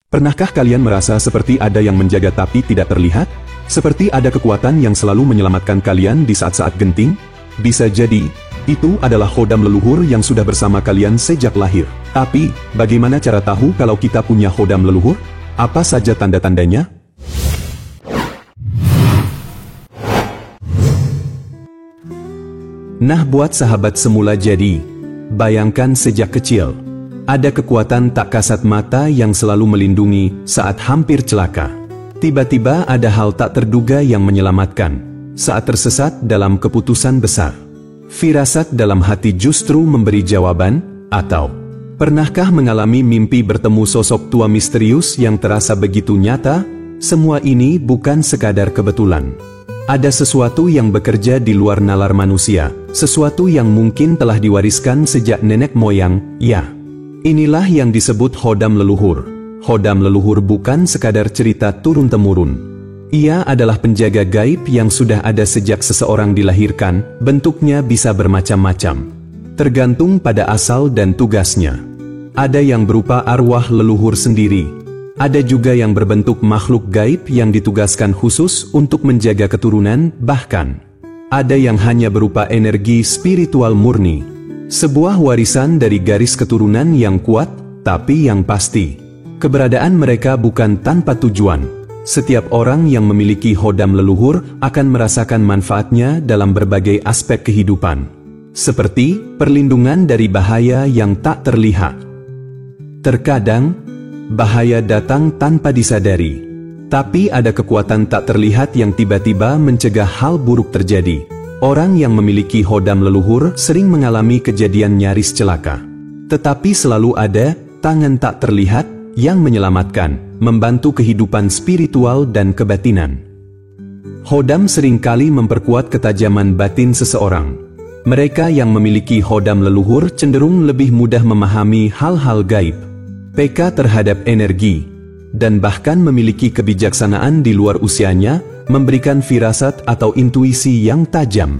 Pernahkah kalian merasa seperti ada yang menjaga tapi tidak terlihat? Seperti ada kekuatan yang selalu menyelamatkan kalian di saat-saat genting? Bisa jadi, itu adalah khodam leluhur yang sudah bersama kalian sejak lahir. Tapi, bagaimana cara tahu kalau kita punya khodam leluhur? Apa saja tanda-tandanya? Nah, buat sahabat semula jadi, bayangkan sejak kecil, ada kekuatan tak kasat mata yang selalu melindungi saat hampir celaka. Tiba-tiba ada hal tak terduga yang menyelamatkan saat tersesat dalam keputusan besar. Firasat dalam hati justru memberi jawaban. Atau, pernahkah mengalami mimpi bertemu sosok tua misterius yang terasa begitu nyata? Semua ini bukan sekadar kebetulan. Ada sesuatu yang bekerja di luar nalar manusia, sesuatu yang mungkin telah diwariskan sejak nenek moyang, ya. Inilah yang disebut khodam leluhur. Khodam leluhur bukan sekadar cerita turun-temurun. Ia adalah penjaga gaib yang sudah ada sejak seseorang dilahirkan. Bentuknya bisa bermacam-macam, tergantung pada asal dan tugasnya. Ada yang berupa arwah leluhur sendiri. Ada juga yang berbentuk makhluk gaib yang ditugaskan khusus untuk menjaga keturunan. Bahkan, ada yang hanya berupa energi spiritual murni. Sebuah warisan dari garis keturunan yang kuat, tapi yang pasti, keberadaan mereka bukan tanpa tujuan. Setiap orang yang memiliki khodam leluhur akan merasakan manfaatnya dalam berbagai aspek kehidupan. Seperti perlindungan dari bahaya yang tak terlihat. Terkadang, bahaya datang tanpa disadari. Tapi ada kekuatan tak terlihat yang tiba-tiba mencegah hal buruk terjadi. Orang yang memiliki khodam leluhur sering mengalami kejadian nyaris celaka. Tetapi selalu ada tangan tak terlihat yang menyelamatkan, membantu kehidupan spiritual dan kebatinan. Khodam seringkali memperkuat ketajaman batin seseorang. Mereka yang memiliki khodam leluhur cenderung lebih mudah memahami hal-hal gaib, peka terhadap energi, dan bahkan memiliki kebijaksanaan di luar usianya, memberikan firasat atau intuisi yang tajam.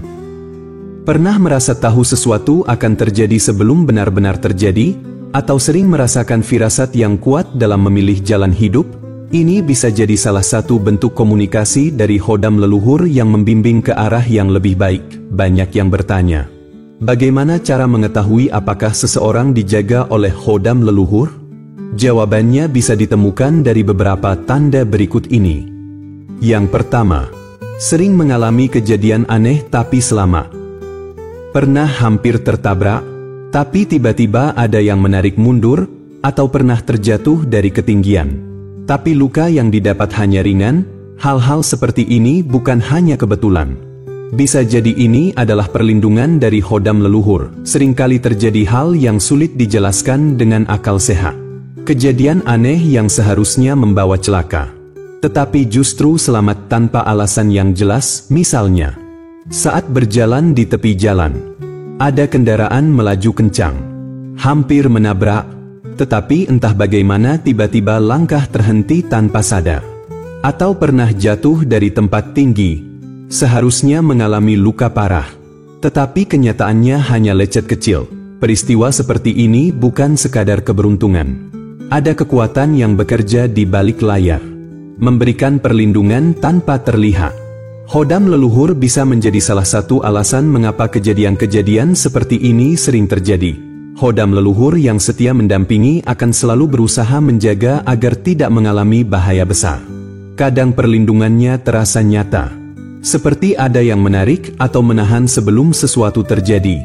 Pernah merasa tahu sesuatu akan terjadi sebelum benar-benar terjadi? Atau sering merasakan firasat yang kuat dalam memilih jalan hidup? Ini bisa jadi salah satu bentuk komunikasi dari khodam leluhur yang membimbing ke arah yang lebih baik. Banyak yang bertanya, bagaimana cara mengetahui apakah seseorang dijaga oleh khodam leluhur? Jawabannya bisa ditemukan dari beberapa tanda berikut ini. Yang pertama, sering mengalami kejadian aneh tapi selamat. Pernah hampir tertabrak, tapi tiba-tiba ada yang menarik mundur, atau pernah terjatuh dari ketinggian, tapi luka yang didapat hanya ringan. Hal-hal seperti ini bukan hanya kebetulan. Bisa jadi ini adalah perlindungan dari khodam leluhur. Seringkali terjadi hal yang sulit dijelaskan dengan akal sehat. Kejadian aneh yang seharusnya membawa celaka, tetapi justru selamat tanpa alasan yang jelas. Misalnya, saat berjalan di tepi jalan, ada kendaraan melaju kencang, hampir menabrak, tetapi entah bagaimana tiba-tiba langkah terhenti tanpa sadar. Atau pernah jatuh dari tempat tinggi, seharusnya mengalami luka parah, tetapi kenyataannya hanya lecet kecil. Peristiwa seperti ini bukan sekadar keberuntungan. Ada kekuatan yang bekerja di balik layar, memberikan perlindungan tanpa terlihat. Khodam leluhur bisa menjadi salah satu alasan mengapa kejadian-kejadian seperti ini sering terjadi. Khodam leluhur yang setia mendampingi akan selalu berusaha menjaga agar tidak mengalami bahaya besar. Kadang perlindungannya terasa nyata, seperti ada yang menarik atau menahan sebelum sesuatu terjadi.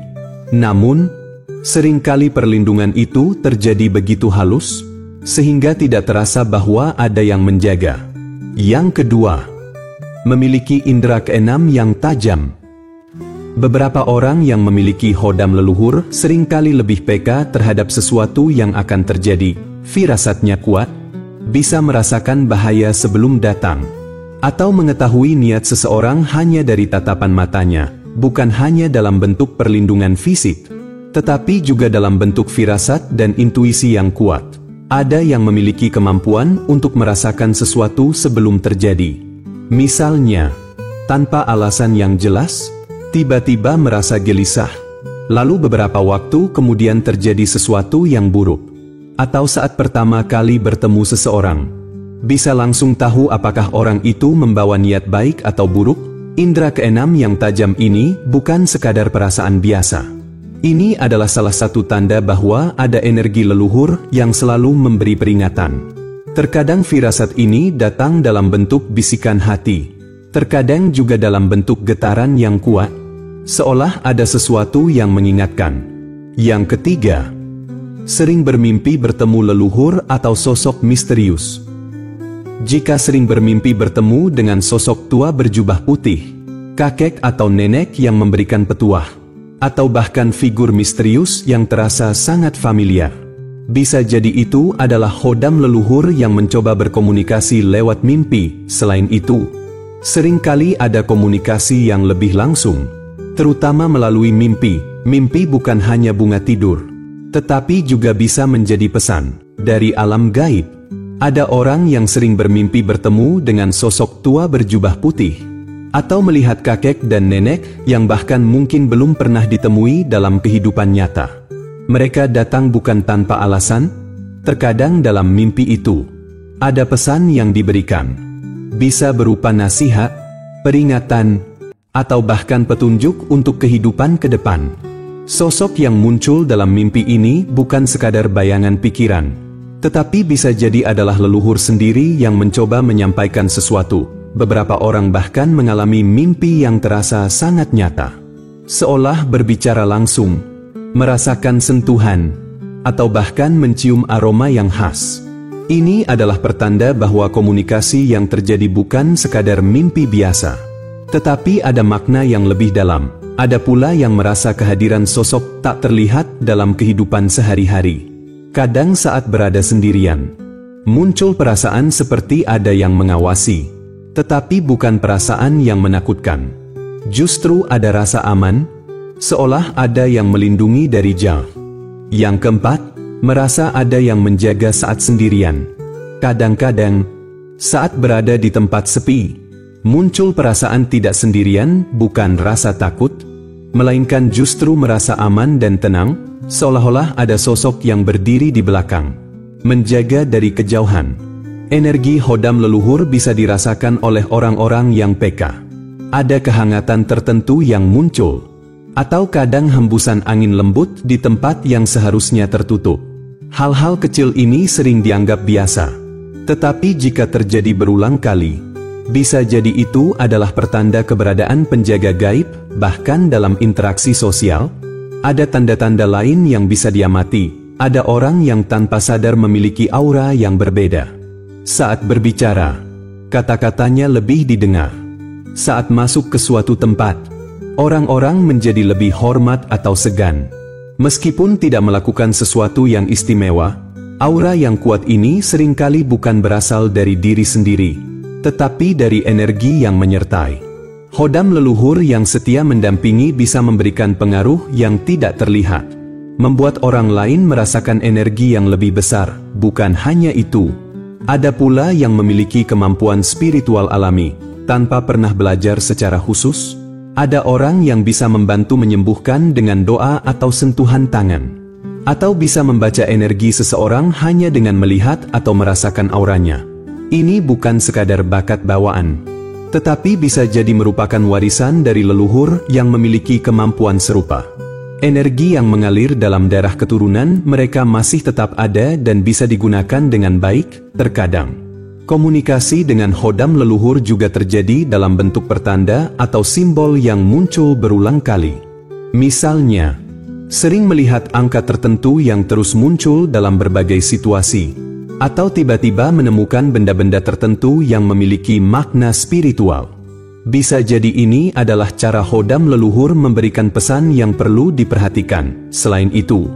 Namun, seringkali perlindungan itu terjadi begitu halus, sehingga tidak terasa bahwa ada yang menjaga. Yang kedua, memiliki indera keenam yang tajam. Beberapa orang yang memiliki khodam leluhur seringkali lebih peka terhadap sesuatu yang akan terjadi. Firasatnya kuat, bisa merasakan bahaya sebelum datang, atau mengetahui niat seseorang hanya dari tatapan matanya, bukan hanya dalam bentuk perlindungan fisik, tetapi juga dalam bentuk firasat dan intuisi yang kuat. Ada yang memiliki kemampuan untuk merasakan sesuatu sebelum terjadi. Misalnya, tanpa alasan yang jelas, tiba-tiba merasa gelisah, lalu beberapa waktu kemudian terjadi sesuatu yang buruk. atau saat pertama kali bertemu seseorang. Bisa langsung tahu apakah orang itu membawa niat baik atau buruk. Indera keenam yang tajam ini bukan sekadar perasaan biasa. Ini adalah salah satu tanda bahwa ada energi leluhur yang selalu memberi peringatan. Terkadang firasat ini datang dalam bentuk bisikan hati. Terkadang juga dalam bentuk getaran yang kuat, seolah ada sesuatu yang mengingatkan. Yang ketiga, sering bermimpi bertemu leluhur atau sosok misterius. Jika sering bermimpi bertemu dengan sosok tua berjubah putih, kakek atau nenek yang memberikan petuah, atau bahkan figur misterius yang terasa sangat familiar, bisa jadi itu adalah hodam leluhur yang mencoba berkomunikasi lewat mimpi. Selain itu, seringkali ada komunikasi yang lebih langsung, terutama melalui mimpi. Mimpi bukan hanya bunga tidur, tetapi juga bisa menjadi pesan dari alam gaib. Ada orang yang sering bermimpi bertemu dengan sosok tua berjubah putih, atau melihat kakek dan nenek yang bahkan mungkin belum pernah ditemui dalam kehidupan nyata. Mereka datang bukan tanpa alasan. Terkadang dalam mimpi itu ada pesan yang diberikan. Bisa berupa nasihat, peringatan, atau bahkan petunjuk untuk kehidupan ke depan. Sosok yang muncul dalam mimpi ini bukan sekadar bayangan pikiran, tetapi bisa jadi adalah leluhur sendiri yang mencoba menyampaikan sesuatu. Beberapa orang bahkan mengalami mimpi yang terasa sangat nyata, seolah berbicara langsung, merasakan sentuhan, atau bahkan mencium aroma yang khas. Ini adalah pertanda bahwa komunikasi yang terjadi bukan sekadar mimpi biasa, tetapi ada makna yang lebih dalam. Ada pula yang merasa kehadiran sosok tak terlihat dalam kehidupan sehari-hari. Kadang saat berada sendirian, muncul perasaan seperti ada yang mengawasi, tetapi bukan perasaan yang menakutkan. Justru ada rasa aman, seolah ada yang melindungi dari jauh. Yang keempat, merasa ada yang menjaga saat sendirian. Kadang-kadang, saat berada di tempat sepi, muncul perasaan tidak sendirian, bukan rasa takut, melainkan justru merasa aman dan tenang, seolah-olah ada sosok yang berdiri di belakang, menjaga dari kejauhan. Energi hodam leluhur bisa dirasakan oleh orang-orang yang peka. Ada kehangatan tertentu yang muncul, atau kadang hembusan angin lembut di tempat yang seharusnya tertutup. Hal-hal kecil ini sering dianggap biasa, tetapi jika terjadi berulang kali, bisa jadi itu adalah pertanda keberadaan penjaga gaib. Bahkan dalam interaksi sosial, ada tanda-tanda lain yang bisa diamati. Ada orang yang tanpa sadar memiliki aura yang berbeda. Saat berbicara, kata-katanya lebih didengar. Saat masuk ke suatu tempat, orang-orang menjadi lebih hormat atau segan. Meskipun tidak melakukan sesuatu yang istimewa, aura yang kuat ini seringkali bukan berasal dari diri sendiri, tetapi dari energi yang menyertai. Hodam leluhur yang setia mendampingi bisa memberikan pengaruh yang tidak terlihat, membuat orang lain merasakan energi yang lebih besar. Bukan hanya itu, ada pula yang memiliki kemampuan spiritual alami, tanpa pernah belajar secara khusus. Ada orang yang bisa membantu menyembuhkan dengan doa atau sentuhan tangan, atau bisa membaca energi seseorang hanya dengan melihat atau merasakan auranya. Ini bukan sekadar bakat bawaan, tetapi bisa jadi merupakan warisan dari leluhur yang memiliki kemampuan serupa. Energi yang mengalir dalam darah keturunan mereka masih tetap ada dan bisa digunakan dengan baik. Terkadang, komunikasi dengan hodam leluhur juga terjadi dalam bentuk pertanda atau simbol yang muncul berulang kali. Misalnya, sering melihat angka tertentu yang terus muncul dalam berbagai situasi, atau tiba-tiba menemukan benda-benda tertentu yang memiliki makna spiritual. Bisa jadi ini adalah cara hodam leluhur memberikan pesan yang perlu diperhatikan. Selain itu,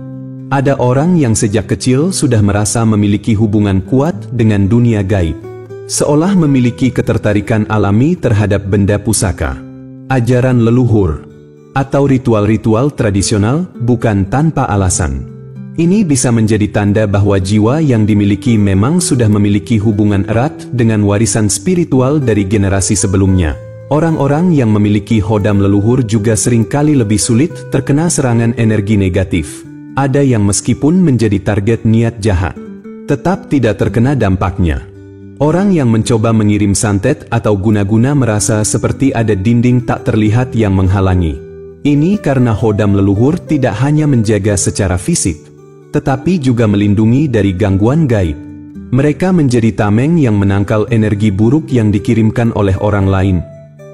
ada orang yang sejak kecil sudah merasa memiliki hubungan kuat dengan dunia gaib, seolah memiliki ketertarikan alami terhadap benda pusaka, ajaran leluhur, atau ritual-ritual tradisional. Bukan tanpa alasan, ini bisa menjadi tanda bahwa jiwa yang dimiliki memang sudah memiliki hubungan erat dengan warisan spiritual dari generasi sebelumnya. Orang-orang yang memiliki hodam leluhur juga seringkali lebih sulit terkena serangan energi negatif, Ada yang meskipun menjadi target niat jahat, tetap tidak terkena dampaknya. Orang yang mencoba mengirim santet atau guna-guna merasa seperti ada dinding tak terlihat yang menghalangi. Ini karena hodam leluhur tidak hanya menjaga secara fisik, tetapi juga melindungi dari gangguan gaib. Mereka menjadi tameng yang menangkal energi buruk yang dikirimkan oleh orang lain.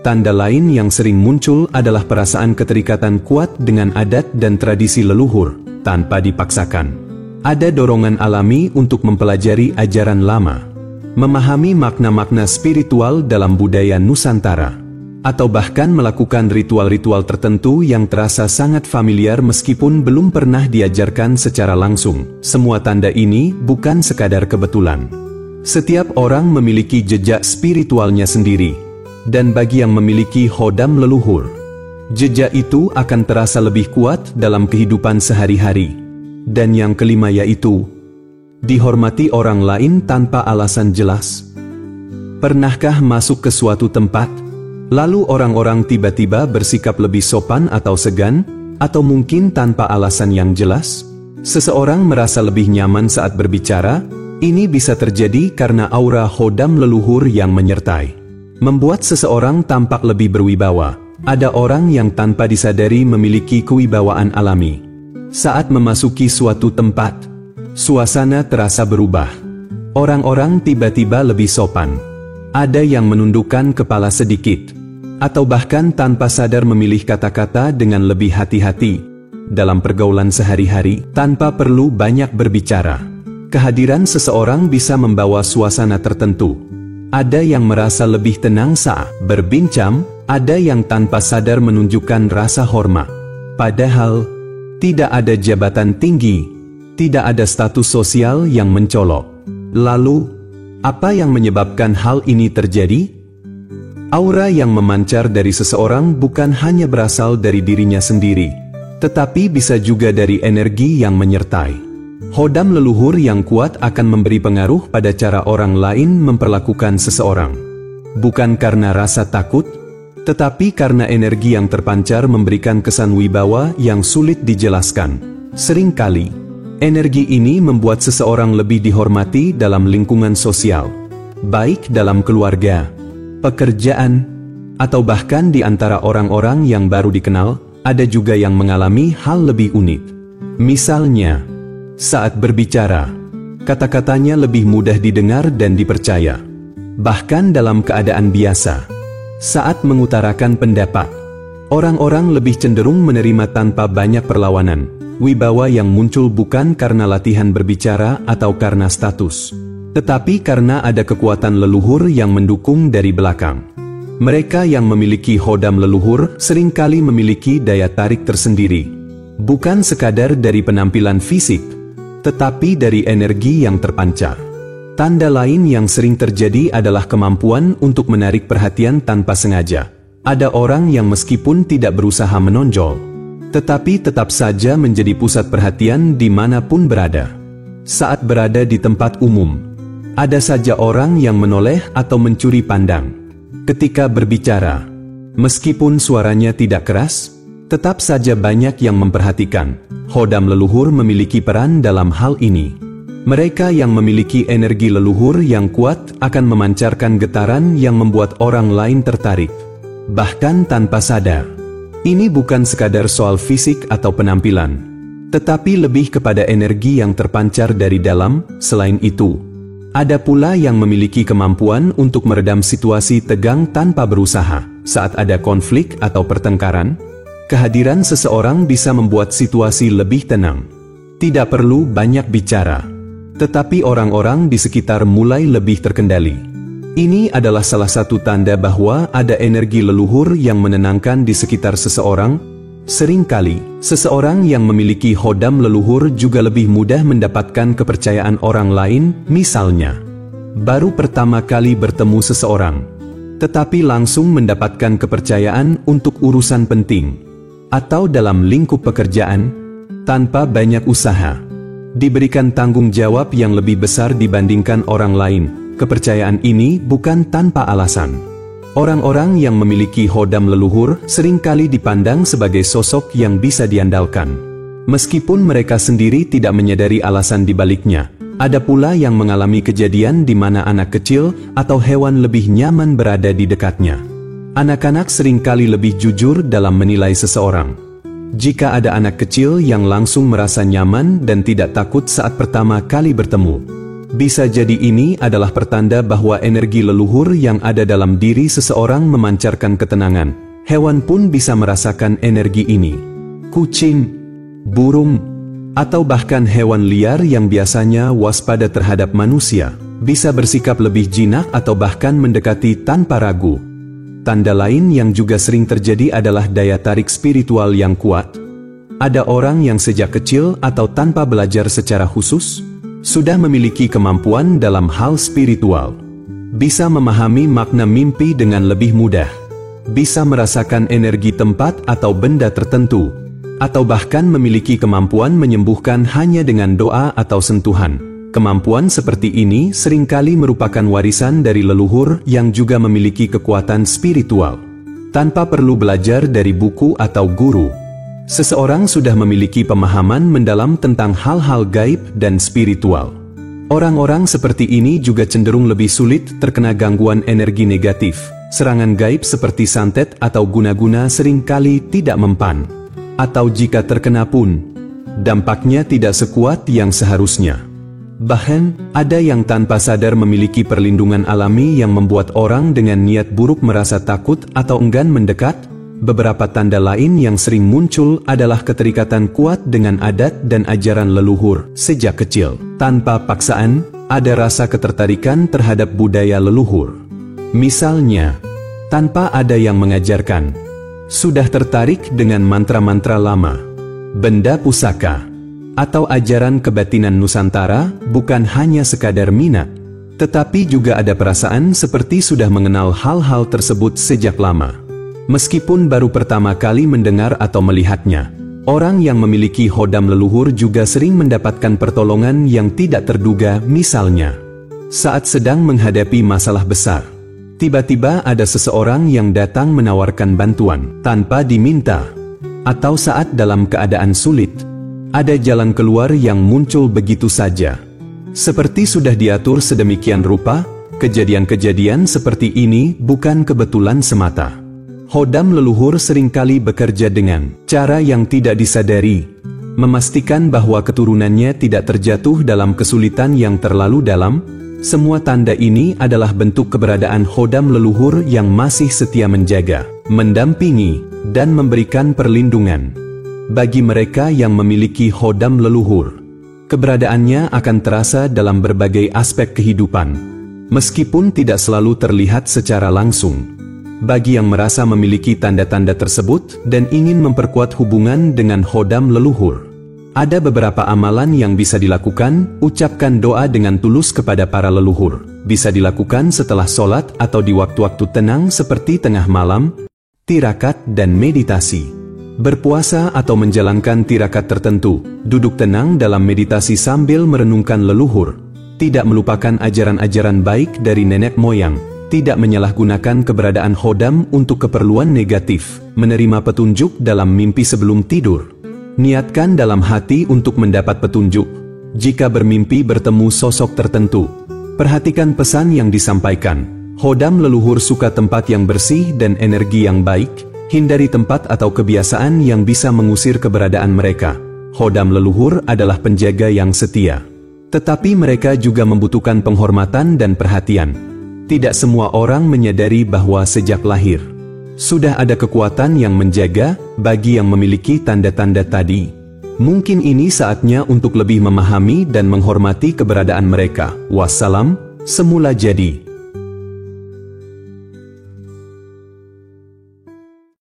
Tanda lain yang sering muncul adalah perasaan keterikatan kuat dengan adat dan tradisi leluhur, tanpa dipaksakan. Ada dorongan alami untuk mempelajari ajaran lama, memahami makna-makna spiritual dalam budaya Nusantara, atau bahkan melakukan ritual-ritual tertentu yang terasa sangat familiar meskipun belum pernah diajarkan secara langsung. Semua tanda ini bukan sekadar kebetulan. Setiap orang memiliki jejak spiritualnya sendiri, dan bagi yang memiliki hodam leluhur, jejak itu akan terasa lebih kuat dalam kehidupan sehari-hari. Dan yang kelima yaitu, dihormati orang lain tanpa alasan jelas. Pernahkah masuk ke suatu tempat, lalu orang-orang tiba-tiba bersikap lebih sopan atau segan, atau mungkin tanpa alasan yang jelas? Seseorang merasa lebih nyaman saat berbicara. Ini bisa terjadi karena aura hodam leluhur yang menyertai, membuat seseorang tampak lebih berwibawa. Ada orang yang tanpa disadari memiliki kewibawaan alami. Saat memasuki suatu tempat, suasana terasa berubah. Orang-orang tiba-tiba lebih sopan. Ada yang menundukkan kepala sedikit, atau bahkan tanpa sadar memilih kata-kata dengan lebih hati-hati dalam pergaulan sehari-hari tanpa perlu banyak berbicara. Kehadiran seseorang bisa membawa suasana tertentu. Ada yang merasa lebih tenang saat berbincang, ada yang tanpa sadar menunjukkan rasa hormat. Padahal, tidak ada jabatan tinggi, tidak ada status sosial yang mencolok. Lalu, apa yang menyebabkan hal ini terjadi? Aura yang memancar dari seseorang bukan hanya berasal dari dirinya sendiri, tetapi bisa juga dari energi yang menyertai. Hodam leluhur yang kuat akan memberi pengaruh pada cara orang lain memperlakukan seseorang. Bukan karena rasa takut, tetapi karena energi yang terpancar memberikan kesan wibawa yang sulit dijelaskan. Seringkali, energi ini membuat seseorang lebih dihormati dalam lingkungan sosial, baik dalam keluarga, pekerjaan, atau bahkan di antara orang-orang yang baru dikenal. Ada juga yang mengalami hal lebih unik. Misalnya, saat berbicara, kata-katanya lebih mudah didengar dan dipercaya. Bahkan dalam keadaan biasa, saat mengutarakan pendapat, orang-orang lebih cenderung menerima tanpa banyak perlawanan. Wibawa yang muncul bukan karena latihan berbicara atau karena status, tetapi karena ada kekuatan leluhur yang mendukung dari belakang. Mereka yang memiliki hodam leluhur seringkali memiliki daya tarik tersendiri, bukan sekadar dari penampilan fisik, tetapi dari energi yang terpancar. Tanda lain yang sering terjadi adalah kemampuan untuk menarik perhatian tanpa sengaja. Ada orang yang meskipun tidak berusaha menonjol, tetapi tetap saja menjadi pusat perhatian dimanapun berada. Saat berada di tempat umum, ada saja orang yang menoleh atau mencuri pandang. Ketika berbicara, meskipun suaranya tidak keras, tetap saja banyak yang memperhatikan. Hodam leluhur memiliki peran dalam hal ini. Mereka yang memiliki energi leluhur yang kuat akan memancarkan getaran yang membuat orang lain tertarik, bahkan tanpa sadar. Ini bukan sekadar soal fisik atau penampilan, tetapi lebih kepada energi yang terpancar dari dalam. Selain itu, ada pula yang memiliki kemampuan untuk meredam situasi tegang tanpa berusaha. Saat ada konflik atau pertengkaran, kehadiran seseorang bisa membuat situasi lebih tenang. Tidak perlu banyak bicara, tetapi orang-orang di sekitar mulai lebih terkendali. Ini adalah salah satu tanda bahwa ada energi leluhur yang menenangkan di sekitar seseorang. Seringkali, seseorang yang memiliki hodam leluhur juga lebih mudah mendapatkan kepercayaan orang lain. Misalnya, baru pertama kali bertemu seseorang, tetapi langsung mendapatkan kepercayaan untuk urusan penting, atau dalam lingkup pekerjaan, tanpa banyak usaha, diberikan tanggung jawab yang lebih besar dibandingkan orang lain. Kepercayaan ini bukan tanpa alasan. Orang-orang yang memiliki hodam leluhur seringkali dipandang sebagai sosok yang bisa diandalkan. Meskipun mereka sendiri tidak menyadari alasan di baliknya, ada pula yang mengalami kejadian di mana anak kecil atau hewan lebih nyaman berada di dekatnya. Anak-anak seringkali lebih jujur dalam menilai seseorang. Jika ada anak kecil yang langsung merasa nyaman dan tidak takut saat pertama kali bertemu, bisa jadi ini adalah pertanda bahwa energi leluhur yang ada dalam diri seseorang memancarkan ketenangan. Hewan pun bisa merasakan energi ini. Kucing, burung, atau bahkan hewan liar yang biasanya waspada terhadap manusia, bisa bersikap lebih jinak atau bahkan mendekati tanpa ragu. Tanda lain yang juga sering terjadi adalah daya tarik spiritual yang kuat. Ada orang yang sejak kecil atau tanpa belajar secara khusus, sudah memiliki kemampuan dalam hal spiritual. Bisa memahami makna mimpi dengan lebih mudah. Bisa merasakan energi tempat atau benda tertentu, atau bahkan memiliki kemampuan menyembuhkan hanya dengan doa atau sentuhan. Kemampuan seperti ini seringkali merupakan warisan dari leluhur yang juga memiliki kekuatan spiritual. Tanpa perlu belajar dari buku atau guru, seseorang sudah memiliki pemahaman mendalam tentang hal-hal gaib dan spiritual. Orang-orang seperti ini juga cenderung lebih sulit terkena gangguan energi negatif. Serangan gaib seperti santet atau guna-guna seringkali tidak mempan. Atau jika terkena pun, dampaknya tidak sekuat yang seharusnya. Bahkan, ada yang tanpa sadar memiliki perlindungan alami yang membuat orang dengan niat buruk merasa takut atau enggan mendekat. Beberapa tanda lain yang sering muncul adalah keterikatan kuat dengan adat dan ajaran leluhur sejak kecil. Tanpa paksaan, ada rasa ketertarikan terhadap budaya leluhur. Misalnya, tanpa ada yang mengajarkan, sudah tertarik dengan mantra-mantra lama, benda pusaka, atau ajaran kebatinan Nusantara. Bukan hanya sekadar minat, tetapi juga ada perasaan seperti sudah mengenal hal-hal tersebut sejak lama. Meskipun baru pertama kali mendengar atau melihatnya, orang yang memiliki hodam leluhur juga sering mendapatkan pertolongan yang tidak terduga. Misalnya, saat sedang menghadapi masalah besar, tiba-tiba ada seseorang yang datang menawarkan bantuan tanpa diminta, atau saat dalam keadaan sulit, ada jalan keluar yang muncul begitu saja. Seperti sudah diatur sedemikian rupa, kejadian-kejadian seperti ini bukan kebetulan semata. Hodam leluhur seringkali bekerja dengan cara yang tidak disadari, memastikan bahwa keturunannya tidak terjatuh dalam kesulitan yang terlalu dalam. Semua tanda ini adalah bentuk keberadaan hodam leluhur yang masih setia menjaga, mendampingi, dan memberikan perlindungan. Bagi mereka yang memiliki hodam leluhur, keberadaannya akan terasa dalam berbagai aspek kehidupan, meskipun tidak selalu terlihat secara langsung. Bagi yang merasa memiliki tanda-tanda tersebut dan ingin memperkuat hubungan dengan hodam leluhur, ada beberapa amalan yang bisa dilakukan. Ucapkan doa dengan tulus kepada para leluhur. Bisa dilakukan setelah sholat atau di waktu-waktu tenang seperti tengah malam, tirakat dan meditasi. Berpuasa atau menjalankan tirakat tertentu, duduk tenang dalam meditasi sambil merenungkan leluhur, tidak melupakan ajaran-ajaran baik dari nenek moyang, tidak menyalahgunakan keberadaan hodam untuk keperluan negatif, menerima petunjuk dalam mimpi sebelum tidur. Niatkan dalam hati untuk mendapat petunjuk. Jika bermimpi bertemu sosok tertentu, perhatikan pesan yang disampaikan. Hodam leluhur suka tempat yang bersih dan energi yang baik. Hindari tempat atau kebiasaan yang bisa mengusir keberadaan mereka. Hodam leluhur adalah penjaga yang setia, tetapi mereka juga membutuhkan penghormatan dan perhatian. Tidak semua orang menyadari bahwa sejak lahir sudah ada kekuatan yang menjaga. Bagi yang memiliki tanda-tanda tadi, mungkin ini saatnya untuk lebih memahami dan menghormati keberadaan mereka. Wassalam, semula jadi.